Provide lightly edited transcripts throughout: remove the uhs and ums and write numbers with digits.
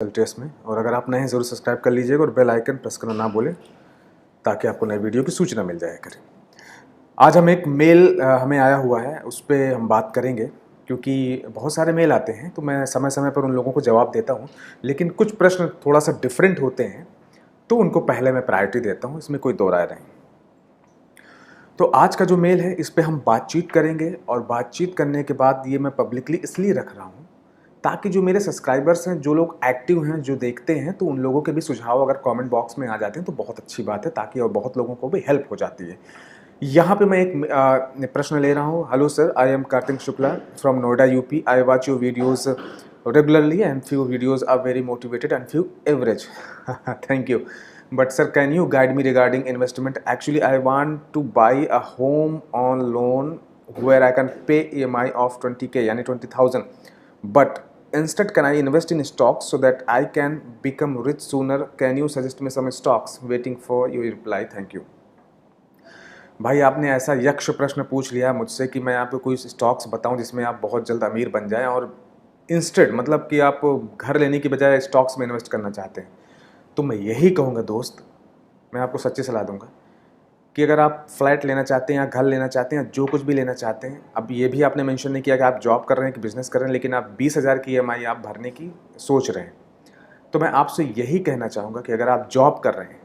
Celsius में। और अगर आप नए हैं ज़रूर सब्सक्राइब कर लीजिएगा और बेल आइकन प्रेस करना ना भूलें ताकि आपको नई वीडियो की सूचना मिल जाया करे। आज हम एक मेल हमें आया हुआ है उस पर हम बात करेंगे, क्योंकि बहुत सारे मेल आते हैं तो मैं समय समय पर उन लोगों को जवाब देता हूँ, लेकिन कुछ प्रश्न थोड़ा सा डिफरेंट होते हैं तो उनको पहले मैं प्रायोरिटी देता हूँ, इसमें कोई दो राय नहीं। तो आज का जो मेल है इस पर हम बातचीत करेंगे, और बातचीत करने के बाद ये मैं पब्लिकली इसलिए रख रहा हूँ ताकि जो मेरे सब्सक्राइबर्स हैं, जो लोग एक्टिव हैं, जो देखते हैं, तो उन लोगों के भी सुझाव अगर कमेंट बॉक्स में आ जाते हैं तो बहुत अच्छी बात है, ताकि और बहुत लोगों को भी हेल्प हो जाती है। यहाँ पे मैं एक प्रश्न ले रहा हूँ। Hello sir, I am Kartik Shukla from Noida UP. I watch your videos regularly and few videos are very motivated and few average. Thank you. But sir, can you guide me regarding investment? Actually, I want to buy a home on loan where I can pay EMI of 20k यानी 20,000. But instead, can I invest in stocks so that I can become rich sooner? Can you suggest me some stocks? Waiting for your reply. Thank you. भाई, आपने ऐसा यक्ष प्रश्न पूछ लिया मुझसे कि मैं आपको कोई स्टॉक्स बताऊं जिसमें आप बहुत जल्द अमीर बन जाएं, और इंस्टेड मतलब कि आप घर लेने की बजाय स्टॉक्स में इन्वेस्ट करना चाहते हैं। तो मैं यही कहूँगा दोस्त, मैं आपको सच्ची सलाह दूंगा कि अगर आप फ्लैट लेना चाहते हैं या घर लेना चाहते हैं, जो कुछ भी लेना चाहते हैं, अब ये भी आपने मेंशन नहीं किया कि आप जॉब कर रहे हैं कि बिजनेस कर रहे हैं, लेकिन आप 20,000 की EMI आप भरने की सोच रहे हैं, तो मैं आपसे यही कहना चाहूँगा कि अगर आप जॉब कर रहे हैं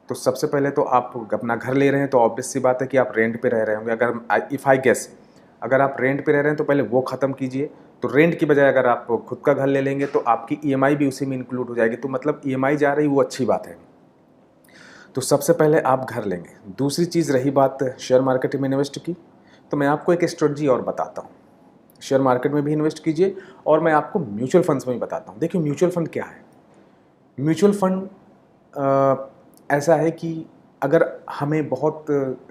तो सबसे पहले तो आप अपना घर ले रहे हैं, तो ऑब्वियस सी बात है कि आप रेंट पे रह रहे होंगे। अगर इफ़ आई गेस अगर आप रेंट पे रह रहे हैं तो पहले वो ख़त्म कीजिए। तो रेंट की बजाय अगर आप खुद का घर ले लेंगे तो आपकी EMI भी उसी में इंक्लूड हो जाएगी, तो मतलब EMI जा रही वो अच्छी बात है। तो सबसे पहले आप घर लेंगे। दूसरी चीज़ रही बात शेयर मार्केट में इन्वेस्ट की, तो मैं आपको एक स्ट्रेटजी और बताता हूँ। शेयर मार्केट में भी इन्वेस्ट कीजिए, और मैं आपको म्यूचुअल फंड्स में भी बताता हूँ। देखिए, म्यूचुअल फंड क्या है। म्यूचुअल फंड ऐसा है कि अगर हमें बहुत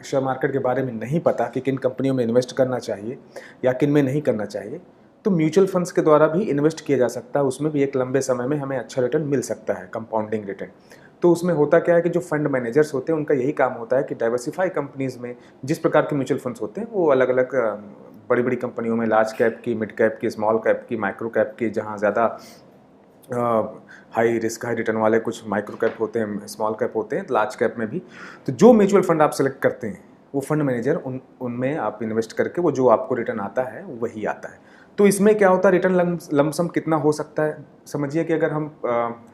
शेयर मार्केट के बारे में नहीं पता कि किन कंपनियों में इन्वेस्ट करना चाहिए या किन में नहीं करना चाहिए, तो म्यूचुअल फंड्स के द्वारा भी इन्वेस्ट किया जा सकता है। उसमें भी एक लंबे समय में हमें अच्छा रिटर्न मिल सकता है, कंपाउंडिंग रिटर्न। तो उसमें होता क्या है कि जो फंड मैनेजर्स होते हैं उनका यही काम होता है कि डाइवर्सिफाई कंपनीज़ में जिस प्रकार के म्यूचुअल फंड्स होते हैं वो अलग अलग बड़ी बड़ी कंपनियों में, लार्ज कैप की, मिड कैप की, स्मॉल कैप की, माइक्रो कैप की, जहाँ ज़्यादा हाई रिस्क हाई रिटर्न वाले कुछ माइक्रो कैप होते हैं, स्मॉल कैप होते हैं, लार्ज कैप में भी। तो जो म्यूचुअल फंड आप सेलेक्ट करते हैं वो फंड मैनेजर उनमें आप इन्वेस्ट करके वो जो आपको रिटर्न आता है वही आता है। तो इसमें क्या होता है, रिटर्न लमसम कितना हो सकता है, समझिए कि अगर हम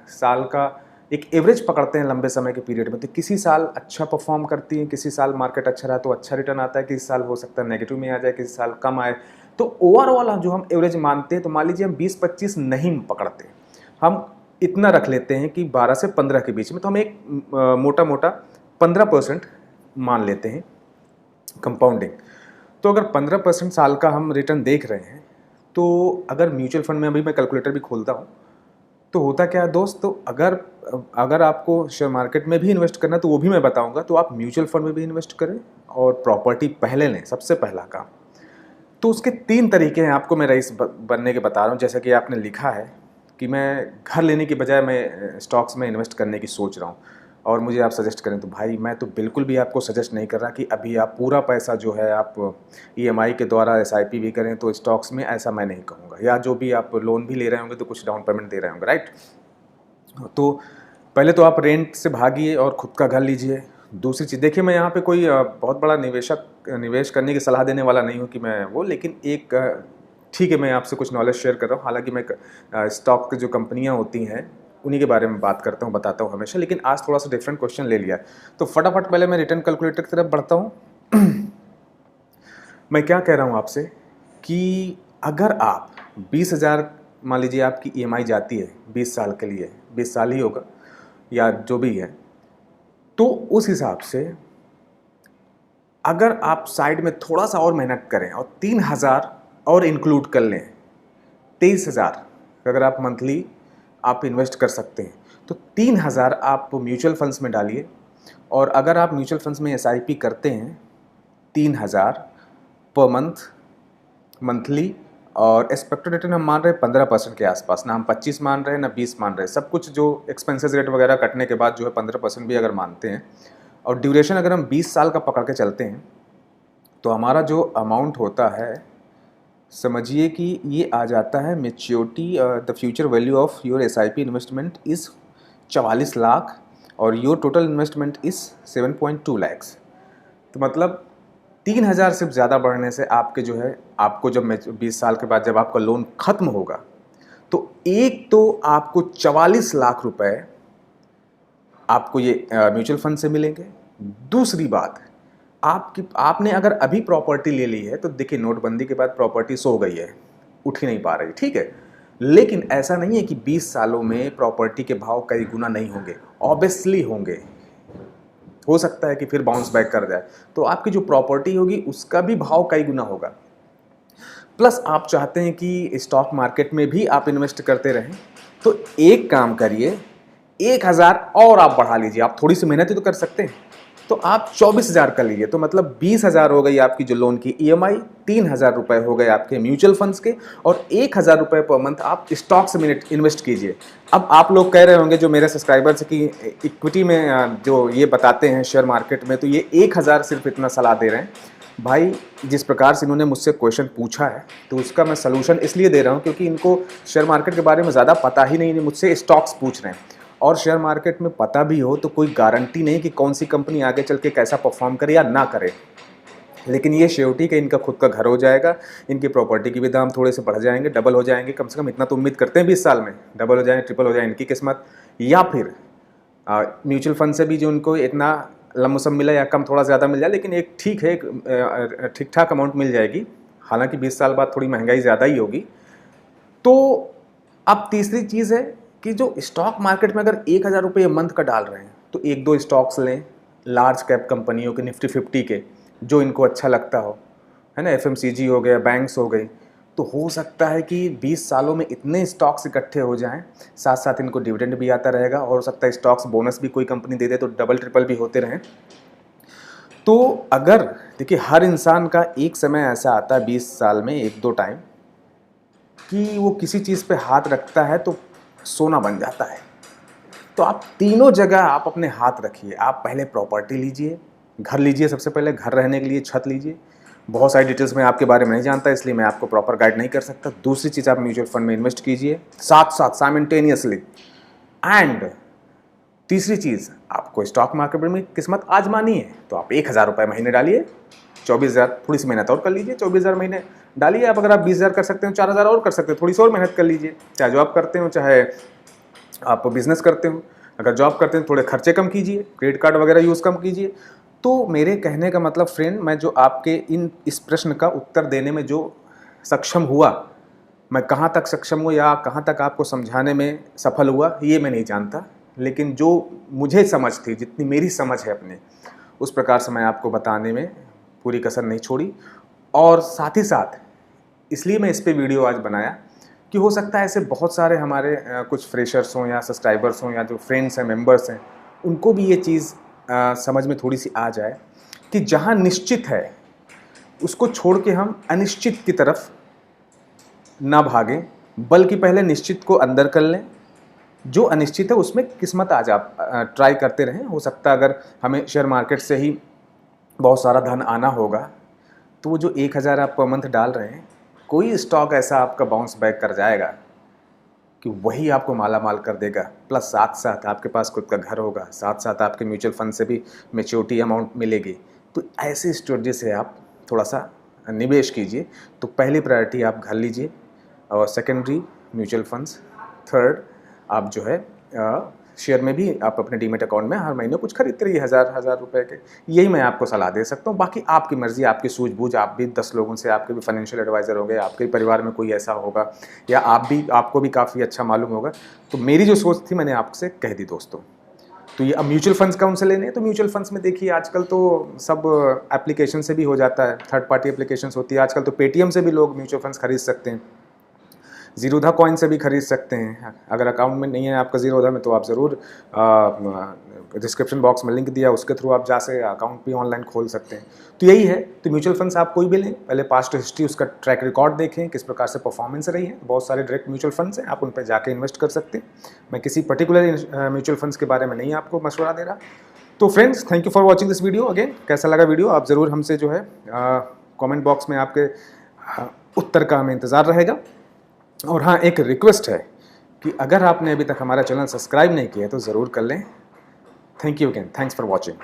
साल का एक एवरेज पकड़ते हैं लंबे समय के पीरियड में, तो किसी साल अच्छा परफॉर्म करती है, किसी साल मार्केट अच्छा रहा तो अच्छा रिटर्न आता है, किसी साल हो सकता है नेगेटिव में आ जाए, किसी साल कम आए। तो ओवरऑल जो हम एवरेज मानते हैं, तो मान लीजिए हम 20-25 नहीं पकड़ते, हम इतना रख लेते हैं कि 12 से 15 के बीच में, तो हम एक मोटा मोटा 15% मान लेते हैं कंपाउंडिंग। तो अगर 15% साल का हम रिटर्न देख रहे हैं, तो अगर म्यूचुअल फंड में, अभी मैं कैलकुलेटर भी खोलता हूँ, तो होता क्या है दोस्त, तो अगर आपको शेयर मार्केट में भी इन्वेस्ट करना है तो वो भी मैं बताऊंगा, तो आप म्यूचुअल फंड में भी इन्वेस्ट करें और प्रॉपर्टी पहले लें, सबसे पहला काम। तो उसके 3 तरीके हैं, आपको मैं रईस बनने के बता रहा हूँ। जैसा कि आपने लिखा है कि मैं घर लेने की बजाय मैं स्टॉक्स में इन्वेस्ट करने की सोच रहा हूँ और मुझे आप सजेस्ट करें, तो भाई मैं तो बिल्कुल भी आपको सजेस्ट नहीं कर रहा कि अभी आप पूरा पैसा जो है आप EMI के द्वारा SIP भी करें तो स्टॉक्स में, ऐसा मैं नहीं कहूँगा। या जो भी आप लोन भी ले रहे होंगे तो कुछ डाउन पेमेंट दे रहे होंगे, राइट। तो पहले तो आप रेंट से भागिए और खुद का घर लीजिए। दूसरी चीज़, देखिए मैं यहाँ पे कोई बहुत बड़ा निवेश करने की सलाह देने वाला नहीं हूँ कि मैं वो, लेकिन एक ठीक है, मैं आपसे कुछ नॉलेज शेयर कर रहा हूँ। हालांकि मैं स्टॉक की जो कंपनियाँ होती हैं उन्हीं के बारे में बात करता हूँ, बताता हूँ हमेशा, लेकिन आज थोड़ा सा डिफरेंट क्वेश्चन ले लिया। तो फटाफट पहले मैं रिटर्न कैलकुलेटर की तरफ बढ़ता हूँ। मैं क्या कह रहा हूँ आपसे कि अगर आप 20,000, मान लीजिए आपकी EMI जाती है 20 साल के लिए, 20 साल ही होगा या जो भी है, तो उस हिसाब से अगर आप साइड में थोड़ा सा और मेहनत करें और 3,000 और इंक्लूड कर लें, 23,000 अगर आप मंथली आप इन्वेस्ट कर सकते हैं, तो 3,000 आप म्यूचुअल फंड्स में डालिए। और अगर आप म्यूचुअल फंड्स में SIP करते हैं 3,000 पर मंथली, और एक्सपेक्टेड रिटर्न हम मान रहे हैं 15% के आसपास, ना हम 25 मान रहे हैं ना 20 मान रहे हैं, सब कुछ जो एक्सपेंसेस रेट वगैरह कटने के बाद जो है 15% भी अगर मानते हैं, और ड्यूरेशन अगर हम 20 साल का पकड़ के चलते हैं, तो हमारा जो अमाउंट होता है समझिए कि ये आ जाता है maturity, the future value of your SIP investment is 44 lakh और your total investment is 7.2 lakhs. तो मतलब 3,000 सिर्फ ज़्यादा बढ़ने से आपके जो है, आपको जब 20 साल के बाद जब आपका लोन ख़त्म होगा तो एक तो आपको 44 लाख रुपए आपको ये म्यूचुअल फंड से मिलेंगे। दूसरी बात, आपने अगर अभी प्रॉपर्टी ले ली है तो देखिए नोटबंदी के बाद प्रॉपर्टी सो गई है, उठ ही नहीं पा रही, ठीक है। लेकिन ऐसा नहीं है कि 20 सालों में प्रॉपर्टी के भाव कई गुना नहीं होंगे, ऑब्वियसली होंगे। हो सकता है कि फिर बाउंस बैक कर जाए, तो आपकी जो प्रॉपर्टी होगी उसका भी भाव कई गुना होगा। प्लस आप चाहते हैं कि स्टॉक मार्केट में भी आप इन्वेस्ट करते रहें, तो एक काम करिए, 1,000 और आप बढ़ा लीजिए। आप थोड़ी सी मेहनत ही तो कर सकते हैं, तो आप 24,000 कर लीजिए। तो मतलब 20,000 हो गई आपकी जो लोन की EMI, 3,000 रुपये हो गए आपके म्यूचुअल फंड्स के, और 1,000 रुपये पर मंथ आप स्टॉक्स में इन्वेस्ट कीजिए। अब आप लोग कह रहे होंगे जो मेरे सब्सक्राइबर्स की इक्विटी में जो ये बताते हैं शेयर मार्केट में, तो ये 1,000 सिर्फ इतना सलाह दे रहे हैं। भाई जिस प्रकार से इन्होंने मुझसे क्वेश्चन पूछा है तो उसका मैं सलूशन इसलिए दे रहा हूँ क्योंकि इनको शेयर मार्केट के बारे में ज़्यादा पता ही नहीं, मुझसे स्टॉक्स पूछ रहे हैं। और शेयर मार्केट में पता भी हो तो कोई गारंटी नहीं कि कौन सी कंपनी आगे चल के कैसा परफॉर्म करे या ना करे। लेकिन ये श्योरिटी कि इनका खुद का घर हो जाएगा, इनकी प्रॉपर्टी की भी दाम थोड़े से बढ़ जाएंगे, डबल हो जाएंगे, कम से कम इतना तो उम्मीद करते हैं 20 साल में डबल हो जाए, ट्रिपल हो जाए इनकी किस्मत। या फिर म्यूचुअल फंड से भी जो उनको इतना लमसम मिला या कम थोड़ा ज़्यादा मिल जाए, लेकिन एक ठीक है, ठीक ठाक अमाउंट मिल जाएगी। हालांकि 20 साल बाद थोड़ी महंगाई ज़्यादा ही होगी। तो अब तीसरी चीज़ है कि जो स्टॉक मार्केट में अगर 1,000 रुपये मंथ का डाल रहे हैं तो एक दो स्टॉक्स लें लार्ज कैप कंपनियों के, निफ्टी 50 के, जो इनको अच्छा लगता हो, है ना। FMCG हो गया, बैंक्स हो गई। तो हो सकता है कि 20 सालों में इतने स्टॉक्स इकट्ठे हो जाएं, साथ साथ इनको डिविडेंड भी आता रहेगा, और हो सकता है स्टॉक्स बोनस भी कोई कंपनी दे दे तो डबल ट्रिपल भी होते रहें। तो अगर देखिए हर इंसान का एक समय ऐसा आता है 20 साल में एक दो टाइम कि वो किसी चीज़ पे हाथ रखता है तो सोना बन जाता है। तो आप तीनों जगह आप अपने हाथ रखिए। आप पहले प्रॉपर्टी लीजिए, घर लीजिए, सबसे पहले घर रहने के लिए छत लीजिए। बहुत सारी डिटेल्स मैं आपके बारे में नहीं जानता, इसलिए मैं आपको प्रॉपर गाइड नहीं कर सकता। दूसरी चीज़, आप म्यूचुअल फंड में इन्वेस्ट कीजिए साथ साथ साइमल्टेनियसली। एंड तीसरी चीज़, आपको स्टॉक मार्केट में किस्मत आजमानी है तो आप 1,000 रुपये महीने डालिए, 24,000 थोड़ी सी मेहनत और कर लीजिए, 24,000 महीने डालिए। आप अगर आप 20,000 कर सकते हो, 4,000 और कर सकते हो, थोड़ी सी और मेहनत कर लीजिए। चाहे जॉब करते हो, चाहे आप बिजनेस करते हो। अगर जॉब करते हैं थोड़े खर्चे कम कीजिए, क्रेडिट कार्ड वगैरह यूज़ कम कीजिए। तो मेरे कहने का मतलब फ्रेंड, मैं जो आपके इस प्रश्न का उत्तर देने में जो सक्षम हुआ, मैं कहाँ तक सक्षम हुआ या कहाँ तक आपको समझाने में सफल हुआ ये मैं नहीं जानता, लेकिन जो मुझे समझ थी, जितनी मेरी समझ है अपने, उस प्रकार से मैं आपको बताने में पूरी कसर नहीं छोड़ी। और साथ ही साथ इसलिए मैं इस पे वीडियो आज बनाया कि हो सकता है ऐसे बहुत सारे हमारे कुछ फ्रेशर्स हों या सब्सक्राइबर्स हों या जो फ्रेंड्स हैं, मेंबर्स हैं, उनको भी ये चीज़ समझ में थोड़ी सी आ जाए कि जहाँ निश्चित है उसको छोड़ के हम अनिश्चित की तरफ ना भागें, बल्कि पहले निश्चित को अंदर कर लें। जो अनिश्चित है उसमें किस्मत आज आप ट्राई करते रहें। हो सकता है अगर हमें शेयर मार्केट से ही बहुत सारा धन आना होगा तो वो जो 1,000 आप पर मंथ डाल रहे हैं, कोई स्टॉक ऐसा आपका बाउंस बैक कर जाएगा कि वही आपको माला माल कर देगा। प्लस साथ साथ आपके पास खुद का घर होगा, साथ साथ आपके म्यूचुअल फंड से भी मैच्योरिटी अमाउंट मिलेगी। तो ऐसी स्ट्रेटजी से आप थोड़ा सा निवेश कीजिए। तो पहली प्रायोरिटी आप घर लीजिए, और सेकेंडरी म्यूचुअल फंड्स, थर्ड आप जो है शेयर में भी आप अपने डीमेट अकाउंट में हर महीने कुछ खरीदते रहिए, 1,000 रुपए के। यही मैं आपको सलाह दे सकता हूँ। बाकी आपकी मर्जी, आपकी सूझबूझ। आप भी 10 लोगों से, आपके भी फाइनेंशियल एडवाइज़र होंगे, आपके परिवार में कोई ऐसा होगा, या आपको भी काफ़ी अच्छा मालूम होगा। तो मेरी जो सोच थी मैंने आपसे कह दी दोस्तों। तो ये अब म्यूचुअल फंड्स कौन से लेने हैं, तो म्यूचुअल फंड्स में देखिए आजकल तो सब एप्लीकेशन से भी हो जाता है, थर्ड पार्टी एप्लीकेशंस होती है। आजकल तो पेटीएम से भी लोग म्यूचुअल फंड्स खरीद सकते हैं, ज़ीरोधा कॉइन से भी खरीद सकते हैं। अगर अकाउंट में नहीं है आपका ज़ीरोधा में तो आप ज़रूर डिस्क्रिप्शन बॉक्स में लिंक दिया, उसके थ्रू आप जा से अकाउंट भी ऑनलाइन खोल सकते हैं। तो यही है। तो म्यूचुअल फंड्स आप कोई भी लें, पहले पास्ट हिस्ट्री, उसका ट्रैक रिकॉर्ड देखें, किस प्रकार से परफॉर्मेंस रही है। बहुत सारे डायरेक्ट म्यूचुअल फंड्स हैं, आप उन पर जाके इन्वेस्ट कर सकते हैं। मैं किसी पर्टिकुलर म्यूचुअल फंड्स के बारे में नहीं आपको मशवरा दे रहा। तो friends, thank you for watching this video. Again कैसा लगा वीडियो आप ज़रूर हमसे जो है कमेंट बॉक्स में आपके उत्तर का हमें इंतज़ार रहेगा। और हाँ, एक रिक्वेस्ट है कि अगर आपने अभी तक हमारा चैनल सब्सक्राइब नहीं किया तो ज़रूर कर लें। Thank you again, thanks for watching.